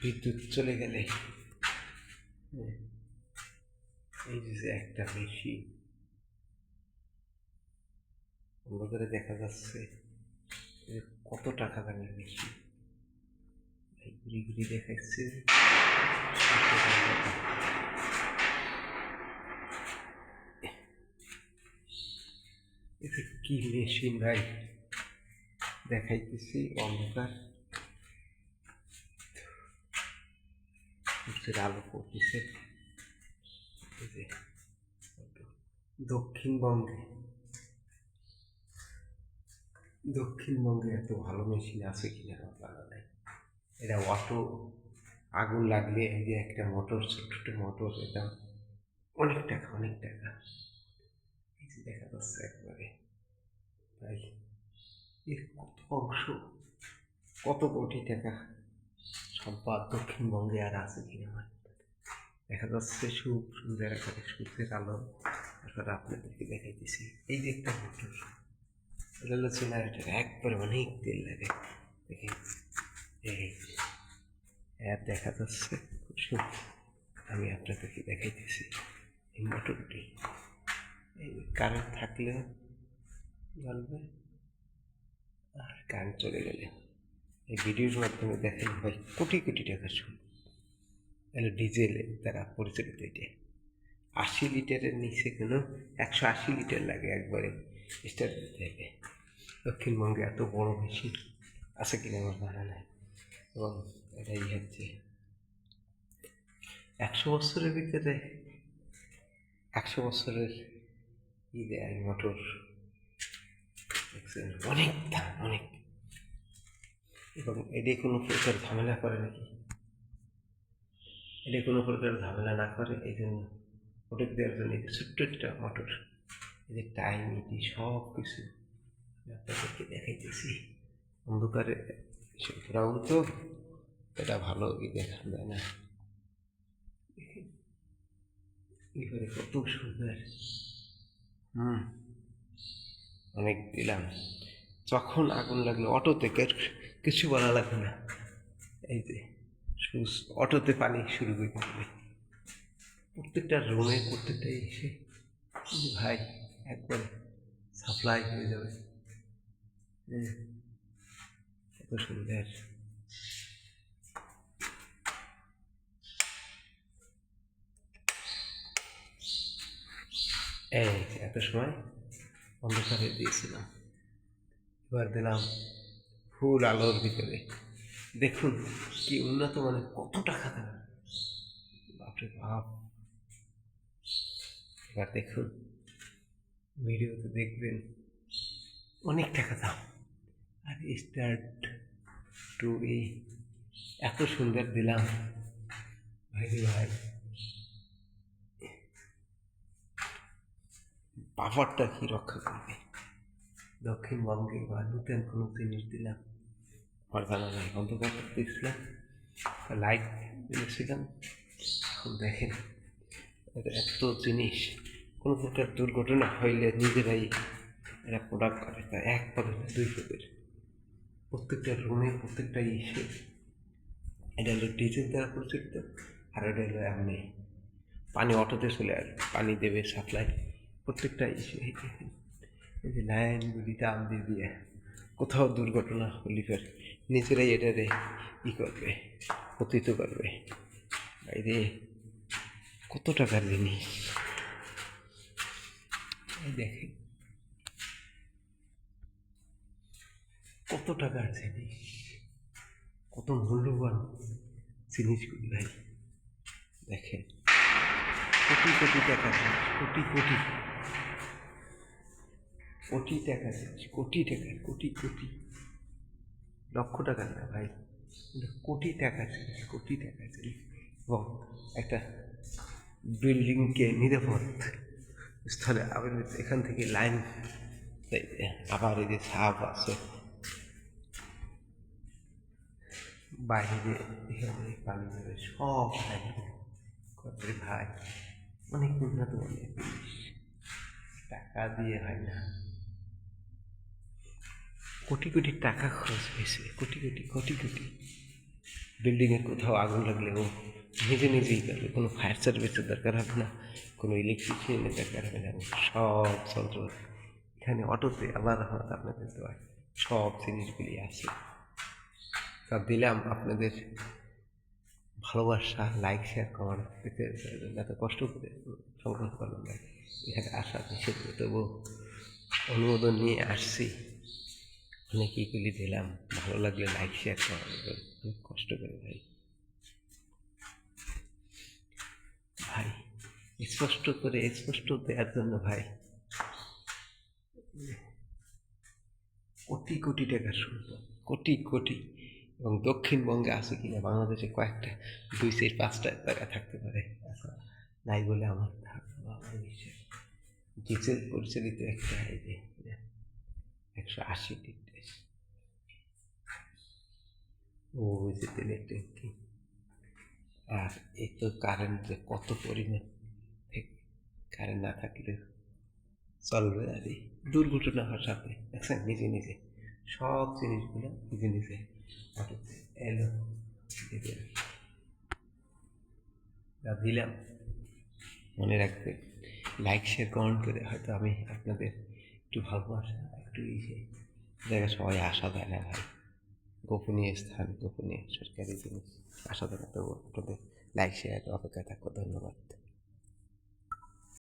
বিদ্যুৎ চলে গেলে এই যে একটা মেশিন অন্ধকারে দেখা যাচ্ছে কত টাকা দামের মেশিন ঘুরি ঘুরি দেখাচ্ছে এটা কি মেশিন ভাই দেখাইতেছি অন্ধকার আলো পড়তেছে দক্ষিণবঙ্গে এত ভালো মেশিন আছে কিনা আমার জানা নাই। এটা অটো আগুন লাগলে এই যে একটা মোটর ছোট্ট মোটর, এটা অনেক টাকা এই যে দেখা যাচ্ছে একবারে। তাই এর কত অংশ, কত কোটি টাকা সম্পদ দক্ষিণবঙ্গে আর আছে কিনা আমার দেখা যাচ্ছে। খুব সুন্দর একটা সূর্যের আলো তারপরে আপনাদেরকে দেখাইতেছি। এই যে একটা মোটর, এটা হলো জেনারেটার, একবারে অনেক তেল লাগে দেখে। এই দেখা যাচ্ছে খুব সুন্দর, আমি আপনাদেরকে দেখাইতেছি এই মোটরটি। এই কারেন্ট থাকলেও জ্বলবে আর কারেন্ট চলে গেলে এই ভিডিওর মাধ্যমে দেখেন ভাই কোটি কোটি টাকা শুরু এলো ডিজেলে দ্বারা পরিচালিত। এটা 80 লিটারের নিচে কোনো 180 লিটার লাগে একবারে স্টার্ট দিতে হবে। দক্ষিণবঙ্গে এত বড় মেশিন আছে কিনা আমার জানা নাই। এবং এটাই হচ্ছে 100 বছরের ভিতরে 100 বছরের দেয় মোটর, অনেক দাম অনেক। এবং এটি কোনো প্রকার ঝামেলা করে নাকি, এটি কোনো প্রকার ঝামেলা না করে এই জন্য মোটর দেওয়ার জন্য এই ছোট্ট একটা মোটর, এদের টাইম ইটি সব কিছু আপনাদেরকে দেখাইতেছি। অন্ধকারে গ্রাউন্ড তো এটা ভালো দেখা যায় না। এবারে কত সুন্দর, অনেক দিলাম। যখন আগুন লাগলো অটোতে কিছু বলা লাগবে না, এই যে অটোতে পানি শুরু করে দিবে প্রত্যেকটা রুমে, প্রত্যেকটা এসে ভাই একবারে সাপ্লাই হয়ে যাবে। কত সুন্দর। এই এত সময় অন্ধকারে দিয়েছিলাম, এবার দিলাম ফুল আলোর ভিতরে। দেখুন কি উন্নত মানের, কত টাকা দেবে বাপরে বাপ। এবার দেখুন ভিডিওতে দেখবেন অনেক টাকা দাম। আর স্টার্ট টু এত সুন্দর দিলাম ভাই ভাই, পাওয়ারটা কি রক্ষা করবে। দক্ষিণবঙ্গে বা নতুন কোনো জিনিস দিলাম আমার জানা নাই, অন্ধকার দিয়েছিলাম লাইট দিয়েছিলাম। এখন দেখেন এত জিনিস, কোনো প্রকার দুর্ঘটনা হইলে নিজেরাই এরা প্রোডাক্ট করে, তা 1 পদের না 2 পদের প্রত্যেকটা রুমে প্রত্যেকটা ইসে। এটা হলো ডিজেল দ্বারা পরিচালিত, আর এটা হলো এমনি পানি অটোতে চলে আসবে, পানি দেবে সাপ্লাই প্রত্যেকটা ইসে। এই যে লাইনগুলি টান দিয়ে দিয়ে কোথাও দুর্ঘটনা হলে ফের নিজেরাই এটারে করবে, পতিত করবে। বাইরে কত টাকার জিনিস দেখেন, কত টাকার জিনিস, কত মূল্যবান জিনিসগুলি ভাই দেখেন। কোটি কোটি টাকা, কোটি কোটি কোটি টাকা জিনিস, কোটি টাকা, কোটি কোটি, লক্ষ টাকা না ভাই, কোটি টাকা জিনিস, কোটি টাকা জিনিস। এবং একটা বিল্ডিংকে নিরাপদ স্থলে আবার এখান থেকে লাইন, আবার এই যে সাপ আছে বাইরে, এখানে পানি যাবে সব লাইন ভাই, অনেক উন্নত মানের জিনিস, টাকা দিয়ে হয় না। কোটি কোটি টাকা খরচ হয়েছে, কোটি কোটি কোটি কোটি। বিল্ডিংয়ের কোথাও আগুন লাগলে ও নিজে নিজেই করবে, কোনো ফায়ার সার্ভিসের দরকার হবে না, কোনো ইলেকট্রিশিয়ানের দরকার হবে না। সব যন্ত্র এখানে অটোতে আল্লাহ রহমত আপনাদের দোয়ায় সব জিনিসগুলি আছে। তা দিলাম আপনাদের ভালোবাসা, লাইক, শেয়ার, কমেন্ট পেতে এত কষ্ট করে সংগ্রহ করলাম ভাই, এখানে আসা নিষেধ, তবু অনুমোদন নিয়ে আসছি। অনেকগুলি দিলাম, ভালো লাগলে লাইক শেয়ার কমেন্ট অনেক কষ্ট করে ভাই। ভাই স্পষ্ট দেওয়ার জন্য ভাই কোটি কোটি টাকার সম্পদ, কোটি কোটি। এবং দক্ষিণবঙ্গে আছে কিনা, বাংলাদেশে কয়েকটা 2-5টা টাকা থাকতে পারে, আচ্ছা নাই বলে আমার ধারণা, আমার বিশ্বাস। ডিজেল পরিচালিত একটা এই যে 180 ডিগ্রি, ওই যে তেলের ট্যাঙ্কি। আর এই তো কারেন্ট যে কত পরিমাণ, কারেন্ট না থাকলে চলবে আর এই দুর্ঘটনা হওয়ার সাথে দেখছেন নিজে নিজে সব জিনিসগুলো নিজে নিজে অটোতে এলো। যা দিলাম মনে রাখবে, লাইক শেয়ার কমেন্ট করে হয়তো আমি আপনাদের একটু ভালোবাসা, একটু জায়গায় সবাই আসা দেয় না ভাই, গোপনীয় স্থান, গোপনীয় সরকারি জিনিস আসা দেয় না, তবু আপনাদের লাইক শেয়ার অপেক্ষা থাকবো। ধন্যবাদ।